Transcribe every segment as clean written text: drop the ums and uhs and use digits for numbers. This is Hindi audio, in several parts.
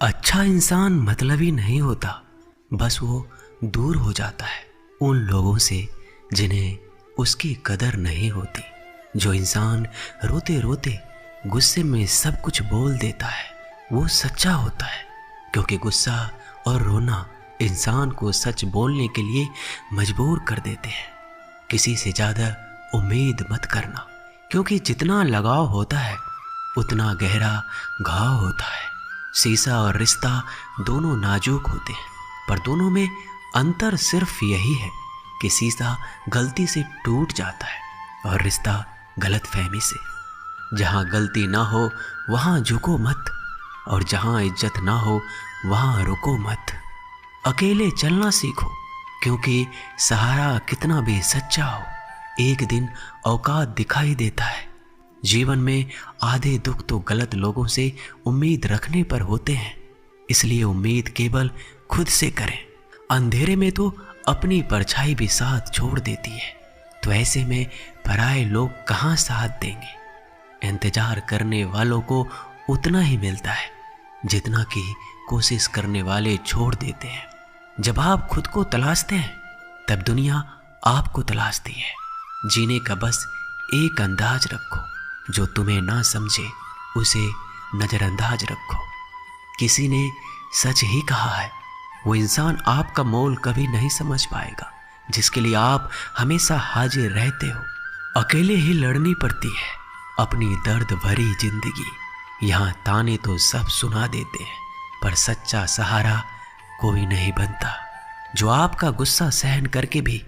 अच्छा इंसान मतलबी नहीं होता, बस वो दूर हो जाता है उन लोगों से जिन्हें उसकी कदर नहीं होती। जो इंसान रोते रोते गुस्से में सब कुछ बोल देता है वो सच्चा होता है, क्योंकि गुस्सा और रोना इंसान को सच बोलने के लिए मजबूर कर देते हैं। किसी से ज़्यादा उम्मीद मत करना, क्योंकि जितना लगाव होता है उतना गहरा घाव होता है। शीशा और रिश्ता दोनों नाजुक होते हैं, पर दोनों में अंतर सिर्फ यही है कि शीशा गलती से टूट जाता है और रिश्ता गलतफहमी से। जहाँ गलती ना हो वहाँ झुको मत, और जहाँ इज्जत ना हो वहाँ रुको मत। अकेले चलना सीखो, क्योंकि सहारा कितना भी सच्चा हो एक दिन औकात दिखाई देता है। जीवन में आधे दुख तो गलत लोगों से उम्मीद रखने पर होते हैं, इसलिए उम्मीद केवल खुद से करें। अंधेरे में तो अपनी परछाई भी साथ छोड़ देती है, तो ऐसे में पराये लोग कहाँ साथ देंगे। इंतजार करने वालों को उतना ही मिलता है जितना कि कोशिश करने वाले छोड़ देते हैं। जब आप खुद को तलाशते हैं तब दुनिया आपको तलाशती है। जीने का बस एक अंदाज रखो, जो तुम्हें ना समझे उसे नज़रअंदाज रखो। किसी ने सच ही कहा है, वो इंसान आपका मोल कभी नहीं समझ पाएगा जिसके लिए आप हमेशा हाजिर रहते हो। अकेले ही लड़नी पड़ती है अपनी दर्द भरी जिंदगी। यहाँ ताने तो सब सुना देते हैं, पर सच्चा सहारा कोई नहीं बनता। जो आपका गुस्सा सहन करके भी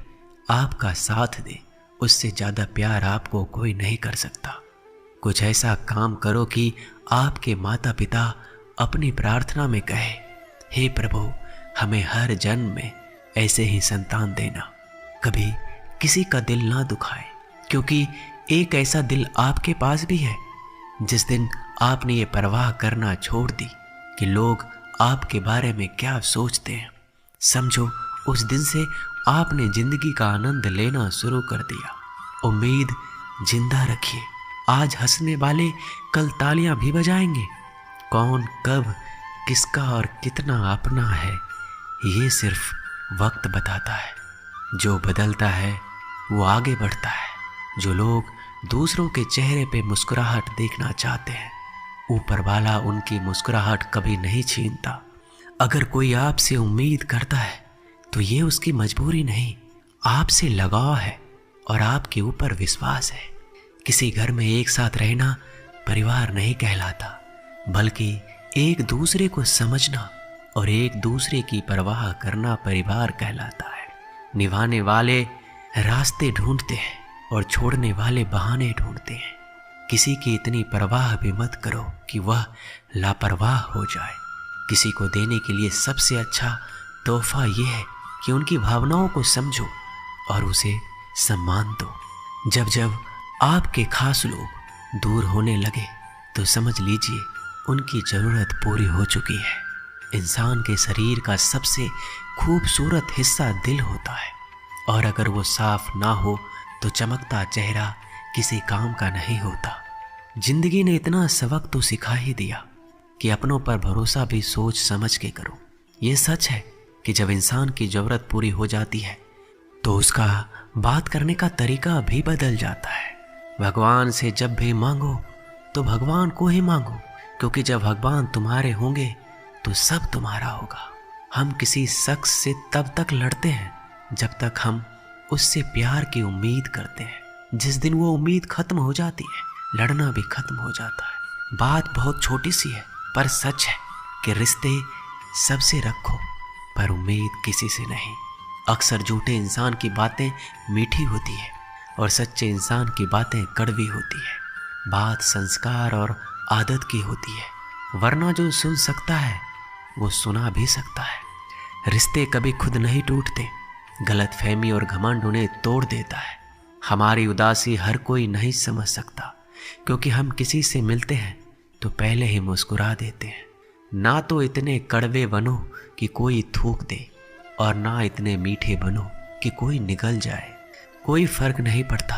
आपका साथ दे, उससे ज़्यादा प्यार आपको कोई नहीं कर सकता। कुछ ऐसा काम करो कि आपके माता पिता अपनी प्रार्थना में कहे, हे प्रभु हमें हर जन्म में ऐसे ही संतान देना। कभी किसी का दिल ना दुखाए, क्योंकि एक ऐसा दिल आपके पास भी है। जिस दिन आपने ये परवाह करना छोड़ दी कि लोग आपके बारे में क्या सोचते हैं, समझो उस दिन से आपने जिंदगी का आनंद लेना शुरू कर दिया। उम्मीद जिंदा रखिए, आज हंसने वाले कल तालियां भी बजाएंगे। कौन कब किसका और कितना अपना है ये सिर्फ वक्त बताता है। जो बदलता है वो आगे बढ़ता है। जो लोग दूसरों के चेहरे पे मुस्कुराहट देखना चाहते हैं, ऊपर वाला उनकी मुस्कुराहट कभी नहीं छीनता। अगर कोई आपसे उम्मीद करता है तो ये उसकी मजबूरी नहीं, आपसे लगाव है और आपके ऊपर विश्वास है। किसी घर में एक साथ रहना परिवार नहीं कहलाता, बल्कि एक दूसरे को समझना और एक दूसरे की परवाह करना परिवार कहलाता है। निभाने वाले रास्ते ढूंढते हैं और छोड़ने वाले बहाने ढूंढते हैं। किसी की इतनी परवाह भी मत करो कि वह लापरवाह हो जाए। किसी को देने के लिए सबसे अच्छा तोहफा यह है कि उनकी भावनाओं को समझो और उसे सम्मान दो। जब जब आपके खास लोग दूर होने लगे तो समझ लीजिए उनकी ज़रूरत पूरी हो चुकी है। इंसान के शरीर का सबसे खूबसूरत हिस्सा दिल होता है, और अगर वो साफ ना हो तो चमकता चेहरा किसी काम का नहीं होता। जिंदगी ने इतना सबक तो सिखा ही दिया कि अपनों पर भरोसा भी सोच समझ के करो। ये सच है कि जब इंसान की ज़रूरत पूरी हो जाती है तो उसका बात करने का तरीका भी बदल जाता है। भगवान से जब भी मांगो तो भगवान को ही मांगो, क्योंकि जब भगवान तुम्हारे होंगे तो सब तुम्हारा होगा। हम किसी शख्स से तब तक लड़ते हैं जब तक हम उससे प्यार की उम्मीद करते हैं। जिस दिन वो उम्मीद खत्म हो जाती है, लड़ना भी खत्म हो जाता है। बात बहुत छोटी सी है, पर सच है कि रिश्ते सबसे रखो, पर उम्मीद किसी से नहीं। अक्सर झूठे इंसान की बातें मीठी होती है और सच्चे इंसान की बातें कड़वी होती है। बात संस्कार और आदत की होती है, वरना जो सुन सकता है वो सुना भी सकता है। रिश्ते कभी खुद नहीं टूटते, गलतफहमी और घमंड उन्हें तोड़ देता है। हमारी उदासी हर कोई नहीं समझ सकता, क्योंकि हम किसी से मिलते हैं तो पहले ही मुस्कुरा देते हैं। ना तो इतने कड़वे बनो कि कोई थूक दे, और ना इतने मीठे बनो कि कोई निगल जाए। कोई फर्क नहीं पड़ता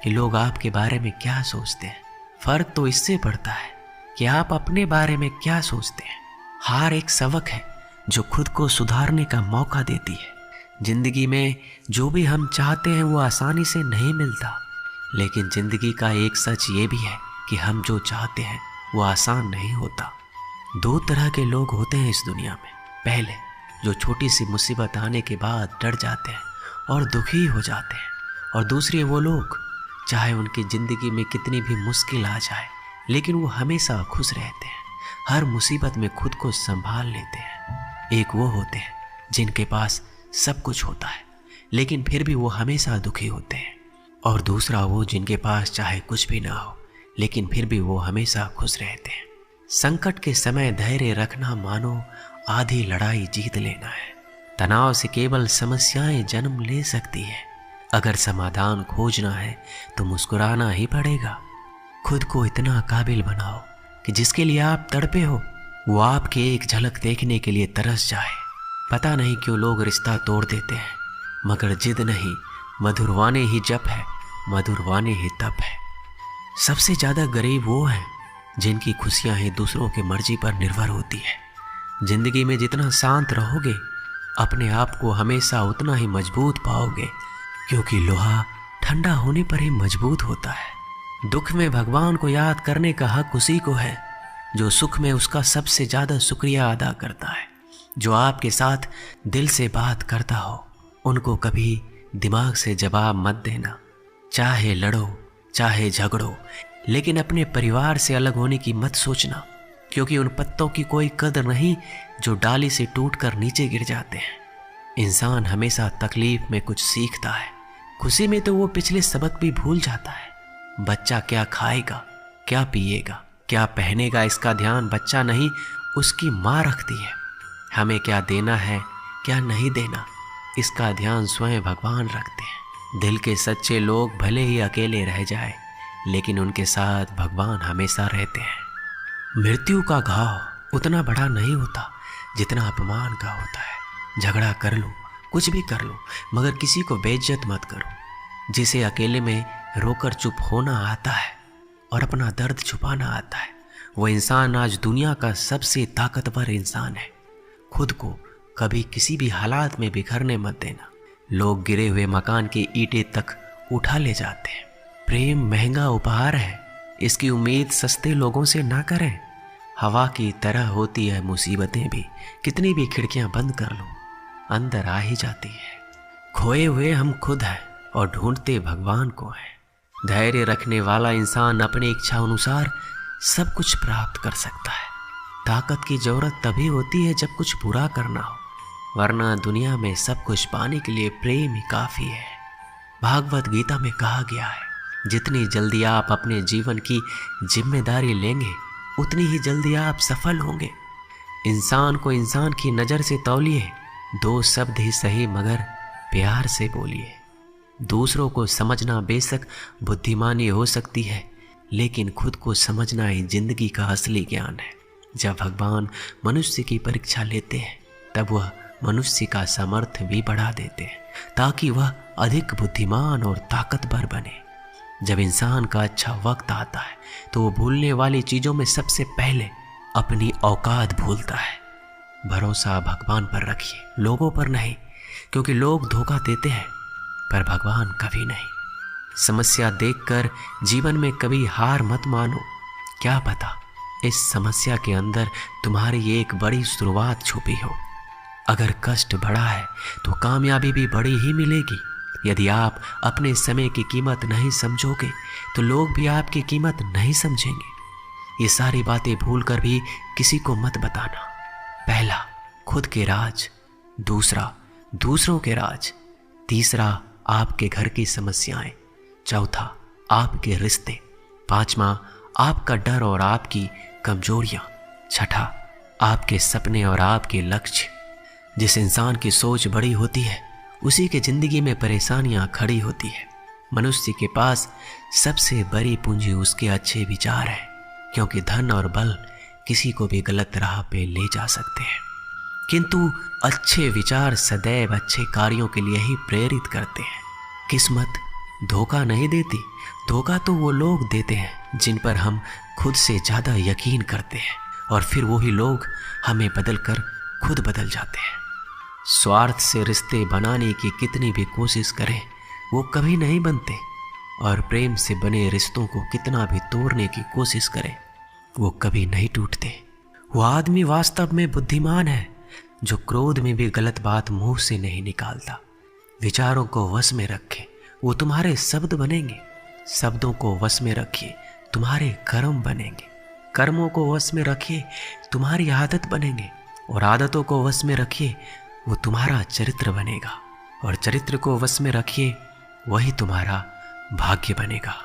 कि लोग आपके बारे में क्या सोचते हैं, फर्क तो इससे पड़ता है कि आप अपने बारे में क्या सोचते हैं। हार एक सबक है जो खुद को सुधारने का मौका देती है। जिंदगी में जो भी हम चाहते हैं वो आसानी से नहीं मिलता, लेकिन जिंदगी का एक सच ये भी है कि हम जो चाहते हैं वो आसान नहीं होता। दो तरह के लोग होते हैं इस दुनिया में। पहले जो छोटी सी मुसीबत आने के बाद डर जाते हैं और दुखी हो जाते हैं, और दूसरे वो लोग चाहे उनकी ज़िंदगी में कितनी भी मुश्किल आ जाए लेकिन वो हमेशा खुश रहते हैं, हर मुसीबत में खुद को संभाल लेते हैं। एक वो होते हैं जिनके पास सब कुछ होता है लेकिन फिर भी वो हमेशा दुखी होते हैं, और दूसरा वो जिनके पास चाहे कुछ भी ना हो लेकिन फिर भी वो हमेशा खुश रहते हैं। संकट के समय धैर्य रखना मानो आधी लड़ाई जीत लेना है। तनाव से केवल समस्याएं जन्म ले सकती है। अगर समाधान खोजना है तो मुस्कुराना ही पड़ेगा। खुद को इतना काबिल बनाओ कि जिसके लिए आप तड़पे हो वो आपके एक झलक देखने के लिए तरस जाए। पता नहीं क्यों लोग रिश्ता तोड़ देते हैं, मगर जिद नहीं, मधुरवाने ही जप है, मधुरवाने ही तप है। सबसे ज़्यादा गरीब वो हैं जिनकी खुशियां ही दूसरों की मर्जी पर निर्भर होती है। जिंदगी में जितना शांत रहोगे अपने आप को हमेशा उतना ही मजबूत पाओगे, क्योंकि लोहा ठंडा होने पर ही मजबूत होता है। दुख में भगवान को याद करने का हक उसी को है जो सुख में उसका सबसे ज़्यादा शुक्रिया अदा करता है। जो आपके साथ दिल से बात करता हो उनको कभी दिमाग से जवाब मत देना। चाहे लड़ो चाहे झगड़ो, लेकिन अपने परिवार से अलग होने की मत सोचना, क्योंकि उन पत्तों की कोई कदर नहीं जो डाली से टूटकर नीचे गिर जाते हैं। इंसान हमेशा तकलीफ में कुछ सीखता है, खुशी में तो वो पिछले सबक भी भूल जाता है। बच्चा क्या खाएगा, क्या पिएगा, क्या पहनेगा, इसका ध्यान बच्चा नहीं उसकी माँ रखती है। हमें क्या देना है क्या नहीं देना, इसका ध्यान स्वयं भगवान रखते हैं। दिल के सच्चे लोग भले ही अकेले रह जाए लेकिन उनके साथ भगवान हमेशा रहते हैं। मृत्यु का घाव उतना बड़ा नहीं होता जितना अपमान का होता है। झगड़ा कर लो, कुछ भी कर लो, मगर किसी को बेइज्जत मत करो। जिसे अकेले में रोकर चुप होना आता है और अपना दर्द छुपाना आता है, वो इंसान आज दुनिया का सबसे ताकतवर इंसान है। खुद को कभी किसी भी हालात में बिखरने मत देना। लोग गिरे हुए मकान की ईंटें तक उठा ले जाते हैं। प्रेम महंगा उपहार है, इसकी उम्मीद सस्ते लोगों से ना करें। हवा की तरह होती है मुसीबतें भी, कितनी भी खिड़कियां बंद कर लो अंदर आ ही जाती है। खोए हुए हम खुद हैं और ढूंढते भगवान को हैं। धैर्य रखने वाला इंसान अपनी इच्छा अनुसार सब कुछ प्राप्त कर सकता है। ताकत की जरूरत तभी होती है जब कुछ बुरा करना हो, वरना दुनिया में सब कुछ पाने के लिए प्रेम ही काफी है। भागवत गीता में कहा गया है, जितनी जल्दी आप अपने जीवन की जिम्मेदारी लेंगे उतनी ही जल्दी आप सफल होंगे। इंसान को इंसान की नज़र से तौलिए, दो शब्द ही सही मगर प्यार से बोलिए। दूसरों को समझना बेशक बुद्धिमानी हो सकती है, लेकिन खुद को समझना ही जिंदगी का असली ज्ञान है। जब भगवान मनुष्य की परीक्षा लेते हैं तब वह मनुष्य का सामर्थ्य भी बढ़ा देते हैं ताकि वह अधिक बुद्धिमान और ताकतवर बने। जब इंसान का अच्छा वक्त आता है तो वो भूलने वाली चीज़ों में सबसे पहले अपनी औकात भूलता है। भरोसा भगवान पर रखिए, लोगों पर नहीं, क्योंकि लोग धोखा देते हैं पर भगवान कभी नहीं। समस्या देखकर जीवन में कभी हार मत मानो। क्या पता इस समस्या के अंदर तुम्हारी एक बड़ी शुरुआत छुपी हो। अगर कष्ट बड़ा है तो कामयाबी भी बड़ी ही मिलेगी। यदि आप अपने समय की कीमत नहीं समझोगे तो लोग भी आपकी कीमत नहीं समझेंगे। ये सारी बातें भूलकर भी किसी को मत बताना। पहला, खुद के राज। दूसरा, दूसरों के राज। तीसरा, आपके घर की समस्याएं। चौथा, आपके रिश्ते। पांचवा, आपका डर और आपकी कमजोरियां। छठा, आपके सपने और आपके लक्ष्य। जिस इंसान की सोच बड़ी होती है उसी के जिंदगी में परेशानियां खड़ी होती है। मनुष्य के पास सबसे बड़ी पूंजी उसके अच्छे विचार हैं, क्योंकि धन और बल किसी को भी गलत राह पे ले जा सकते हैं, किंतु अच्छे विचार सदैव अच्छे कार्यों के लिए ही प्रेरित करते हैं। किस्मत धोखा नहीं देती, धोखा तो वो लोग देते हैं जिन पर हम खुद से ज़्यादा यकीन करते हैं, और फिर वही लोग हमें बदलकर खुद बदल जाते हैं। स्वार्थ से रिश्ते बनाने की कितनी भी कोशिश करें वो कभी नहीं बनते, और प्रेम से बने रिश्तों को कितना भी तोड़ने की कोशिश करें वो कभी नहीं टूटते। वो आदमी वास्तव में बुद्धिमान है जो क्रोध में भी गलत बात मुंह से नहीं निकालता। विचारों को वश में रखें, वो तुम्हारे शब्द बनेंगे। शब्दों को वश में रखिए, तुम्हारे कर्म बनेंगे। कर्मों को वश में रखिए, तुम्हारी आदत बनेंगे। और आदतों को वश में रखिए, वो तुम्हारा चरित्र बनेगा। और चरित्र को वश में रखिए, वही तुम्हारा भाग्य बनेगा।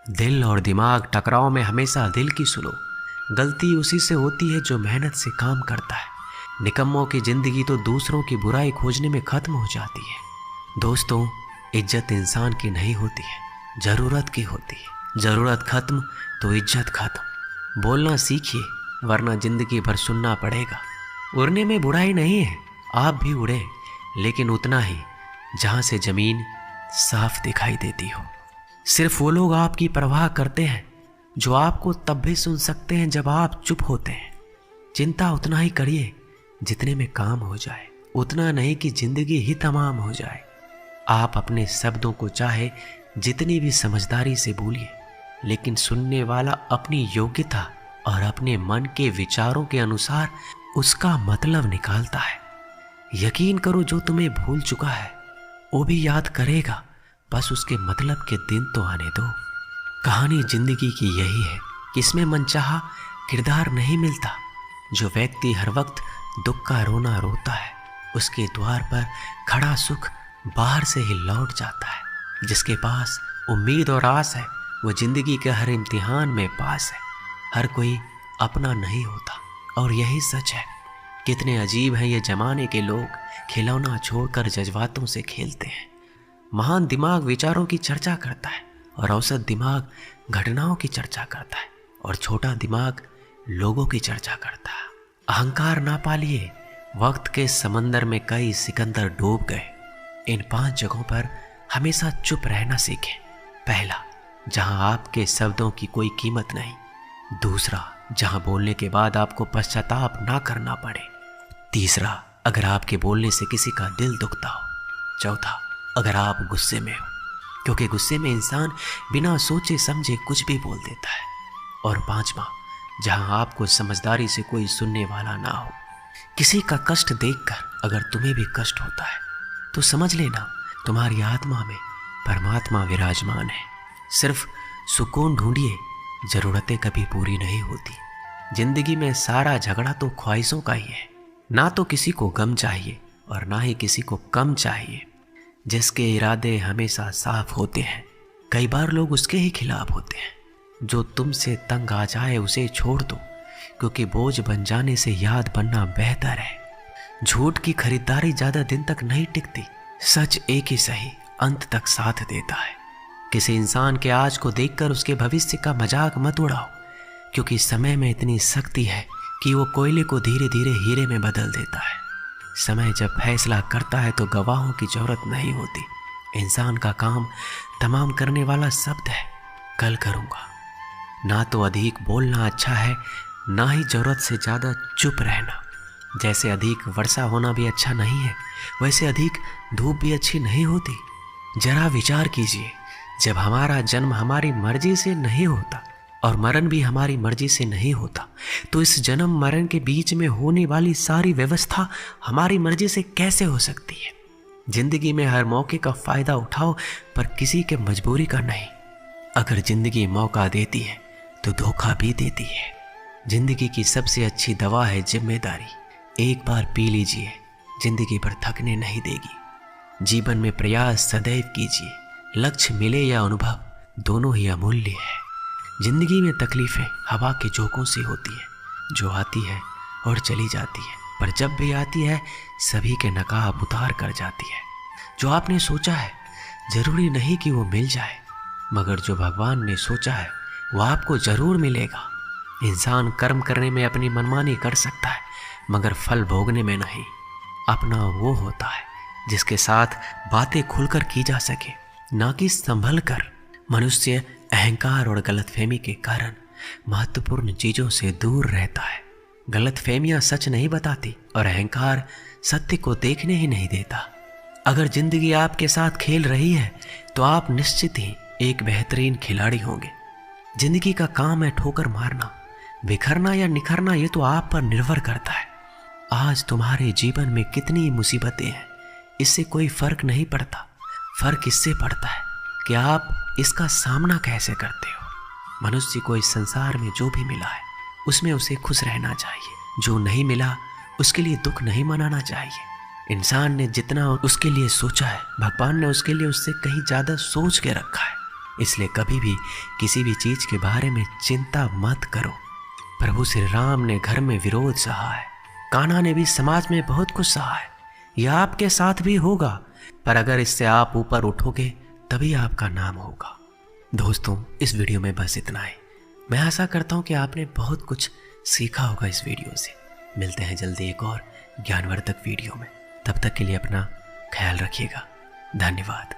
दिल और दिमाग टकराव में हमेशा दिल की सुनो। गलती उसी से होती है जो मेहनत से काम करता है। निकम्मों की जिंदगी तो दूसरों की बुराई खोजने में खत्म हो जाती है। दोस्तों, इज्जत इंसान की नहीं होती है, ज़रूरत की होती है। ज़रूरत खत्म तो इज्जत खत्म। बोलना सीखिए, वरना जिंदगी भर सुनना पड़ेगा। उड़ने में बुराई नहीं है, आप भी उड़े, लेकिन उतना ही जहाँ से ज़मीन साफ दिखाई देती हो। सिर्फ वो लोग आपकी परवाह करते हैं जो आपको तब भी सुन सकते हैं जब आप चुप होते हैं। चिंता उतना ही करिए जितने में काम हो जाए, उतना नहीं कि जिंदगी ही तमाम हो जाए। आप अपने शब्दों को चाहे जितनी भी समझदारी से बोलिए, लेकिन सुनने वाला अपनी योग्यता और अपने मन के विचारों के अनुसार उसका मतलब निकालता है। यकीन करो, जो तुम्हें भूल चुका है वो भी याद करेगा, बस उसके मतलब के दिन तो आने दो। कहानी जिंदगी की यही है कि इसमें मनचाहा किरदार नहीं मिलता। जो व्यक्ति हर वक्त दुख का रोना रोता है, उसके द्वार पर खड़ा सुख बाहर से ही लौट जाता है। जिसके पास उम्मीद और आस है, वो जिंदगी के हर इम्तिहान में पास है। हर कोई अपना नहीं होता, और यही सच है। कितने अजीब हैं ये जमाने के लोग, खिलौना छोड़कर जज्बातों से खेलते हैं। महान दिमाग विचारों की चर्चा करता है, और औसत दिमाग घटनाओं की चर्चा करता है, और छोटा दिमाग लोगों की चर्चा करता है। अहंकार ना पालिए, वक्त के समंदर में कई सिकंदर डूब गए। इन 5 जगहों पर हमेशा चुप रहना सीखें। पहला, जहां आपके शब्दों की कोई कीमत नहीं। दूसरा, जहां बोलने के बाद आपको पश्चाताप ना करना पड़े। तीसरा, अगर आपके बोलने से किसी का दिल दुखता हो। चौथा, अगर आप गुस्से में हो, क्योंकि गुस्से में इंसान बिना सोचे समझे कुछ भी बोल देता है। और पांचवा, जहां आपको समझदारी से कोई सुनने वाला ना हो। किसी का कष्ट देखकर अगर तुम्हें भी कष्ट होता है तो समझ लेना तुम्हारी आत्मा में परमात्मा विराजमान है। सिर्फ सुकून ढूंढिए, जरूरतें कभी पूरी नहीं होती। जिंदगी में सारा झगड़ा तो ख्वाहिशों का ही है। ना तो किसी को गम चाहिए और ना ही किसी को कम चाहिए। जिसके इरादे हमेशा साफ होते हैं, कई बार लोग उसके ही खिलाफ होते हैं। जो तुमसे तंग आ जाए उसे छोड़ दो, क्योंकि बोझ बन जाने से याद बनना बेहतर है। झूठ की खरीदारी ज्यादा दिन तक नहीं टिकती। सच एक ही सही अंत तक साथ देता है। किसी इंसान के आज को देखकर उसके भविष्य का मजाक मत उड़ाओ, क्योंकि समय में इतनी शक्ति है कि वो कोयले को धीरे धीरे हीरे में बदल देता है। समय जब फैसला करता है तो गवाहों की जरूरत नहीं होती। इंसान का काम तमाम करने वाला शब्द है, कल करूँगा। ना तो अधिक बोलना अच्छा है, ना ही जरूरत से ज़्यादा चुप रहना। जैसे अधिक वर्षा होना भी अच्छा नहीं है, वैसे अधिक धूप भी अच्छी नहीं होती। जरा विचार कीजिए, जब हमारा जन्म हमारी मर्जी से नहीं होता और मरण भी हमारी मर्जी से नहीं होता, तो इस जन्म मरण के बीच में होने वाली सारी व्यवस्था हमारी मर्जी से कैसे हो सकती है। जिंदगी में हर मौके का फायदा उठाओ, पर किसी के मजबूरी का नहीं। अगर जिंदगी मौका देती है तो धोखा भी देती है। जिंदगी की सबसे अच्छी दवा है जिम्मेदारी। एक बार पी लीजिए, जिंदगी भर थकने नहीं देगी। जीवन में प्रयास सदैव कीजिए। लक्ष्य मिले या अनुभव, दोनों ही अमूल्य है। जिंदगी में तकलीफें हवा के झोंकों से होती है, जो आती है और चली जाती है, पर जब भी आती है सभी के नकाब उतार कर जाती है। जो आपने सोचा है जरूरी नहीं कि वो मिल जाए, मगर जो भगवान ने सोचा है वो आपको जरूर मिलेगा। इंसान कर्म करने में अपनी मनमानी कर सकता है, मगर फल भोगने में नहीं। अपना वो होता है जिसके साथ बातें खुलकर की जा सके, ना कि संभल कर। मनुष्य अहंकार और गलतफहमी के कारण महत्वपूर्ण चीजों से दूर रहता है। गलतफहमियां सच नहीं बताती और अहंकार सत्य को देखने ही नहीं देता। अगर जिंदगी आपके साथ खेल रही है तो आप निश्चित ही एक बेहतरीन खिलाड़ी होंगे। जिंदगी का काम है ठोकर मारना, बिखरना या निखरना ये तो आप पर निर्भर करता है। आज तुम्हारे जीवन में कितनी मुसीबतें हैं, इससे कोई फर्क नहीं पड़ता। फर्क इससे पड़ता है कि आप इसका सामना कैसे करते हो। मनुष्य को इस संसार में जो भी मिला है उसमें उसे खुश रहना चाहिए। जो नहीं मिला उसके लिए दुख नहीं मनाना चाहिए। इंसान ने जितना उसके लिए सोचा है, भगवान ने उसके लिए उससे कहीं ज़्यादा सोच के रखा है। इसलिए कभी भी किसी भी चीज़ के बारे में चिंता मत करो। प्रभु श्री राम ने घर में विरोध सहा है, कान्हा ने भी समाज में बहुत कुछ सहा है। यह आपके साथ भी होगा, पर अगर इससे आप ऊपर उठोगे तभी आपका नाम होगा। दोस्तों, इस वीडियो में बस इतना ही। मैं आशा करता हूँ कि आपने बहुत कुछ सीखा होगा इस वीडियो से। मिलते हैं जल्दी एक और ज्ञानवर्धक वीडियो में। तब तक के लिए अपना ख्याल रखिएगा। धन्यवाद।